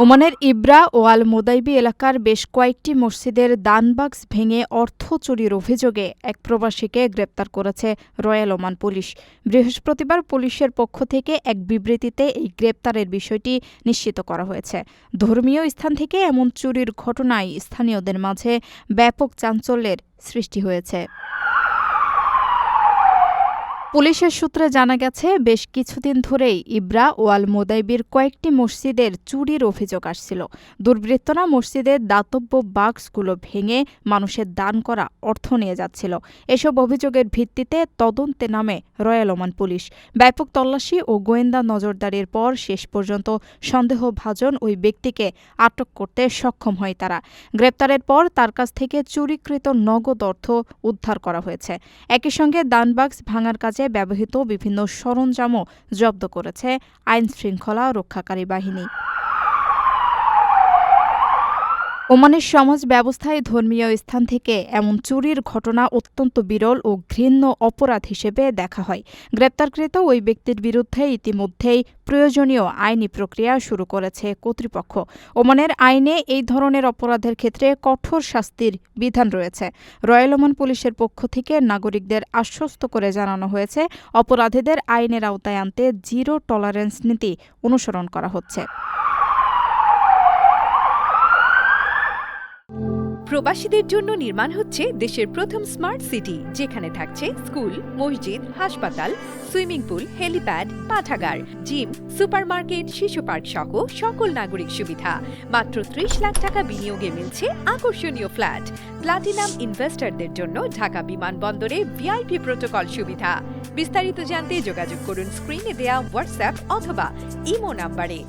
ওমানের ইব্রা ও আল মুদাইবি এলাকার বেশ কয়েকটি মসজিদের দানবাক্স ভেঙে অর্থ চুরির অভিযোগে এক প্রবাসীকে গ্রেপ্তার করেছে রয়্যাল ওমান পুলিশ। বৃহস্পতিবার পুলিশের পক্ষ থেকে এক বিবৃতিতে এই গ্রেপ্তারের বিষয়টি নিশ্চিত করা হয়েছে। ধর্মীয় স্থান থেকে এমন চুরির ঘটনায় স্থানীয়দের মাঝে ব্যাপক চাঞ্চল্যের সৃষ্টি হয়েছে। পুলিশের সূত্রে জানা গেছে, বেশ কিছুদিন ধরেই ইব্রা ও আল মুদাইবির কয়েকটি মসজিদের চুরির অভিযোগ আসছিল। দুর্বৃত্তরা মসজিদের দাতব্য বাক্সগুলো ভেঙে মানুষের দান করা অর্থ নিয়ে যাচ্ছিল। এসব অভিযোগের ভিত্তিতে তদন্তে নামে রয়্যাল ওমান পুলিশ। ব্যাপক তল্লাশি ও গোয়েন্দা নজরদারির পর শেষ পর্যন্ত সন্দেহভাজন ওই ব্যক্তিকে আটক করতে সক্ষম হয় তারা। গ্রেপ্তারের পর তার কাছ থেকে চুরিকৃত নগদ অর্থ উদ্ধার করা হয়েছে। একই সঙ্গে দানবাক্স ভাঙার কাজে ব্যবহৃত বিভিন্ন সরঞ্জামও জব্দ করেছে আইনশৃঙ্খলা রক্ষাকারী বাহিনী। ওমানের সমাজ ব্যবস্থায় ধর্মীয় স্থান থেকে এমন চুরির ঘটনা অত্যন্ত বিরল ও ঘৃণ্য অপরাধ হিসেবে দেখা হয়। গ্রেপ্তারকৃত ওই ব্যক্তির বিরুদ্ধে ইতিমধ্যেই প্রয়োজনীয় আইনি প্রক্রিয়া শুরু করেছে কর্তৃপক্ষ। ওমানের আইনে এই ধরনের অপরাধের ক্ষেত্রে কঠোর শাস্তির বিধান রয়েছে। রয়্যাল ওমান পুলিশের পক্ষ থেকে নাগরিকদের আশ্বস্ত করে জানানো হয়েছে, অপরাধীদের আইনের আওতায় আনতে জিরো টলারেন্স নীতি অনুসরণ করা হচ্ছে। প্রবাসীদের জন্য নির্মাণ হচ্ছে দেশের প্রথম স্মার্ট সিটি, যেখানে থাকছে স্কুল, মসজিদ, হাসপাতাল, সুইমিং পুল, হেলিপ্যাড, পাঠাগার, জিম, সুপারমার্কেট, শিশু পার্ক সহ সকল নাগরিক সুবিধা। মাত্র ৩০ লাখ টাকা বিনিয়োগে মিলছে আকর্ষণীয় ফ্ল্যাট। প্লাটিনাম ইনভেস্টরদের জন্য ঢাকা বিমানবন্দরে ভিআইপি প্রোটোকল সুবিধা। বিস্তারিত জানতে যোগাযোগ করুন স্ক্রিনে দেয়া হোয়াটসঅ্যাপ অথবা ইমো নাম্বারে।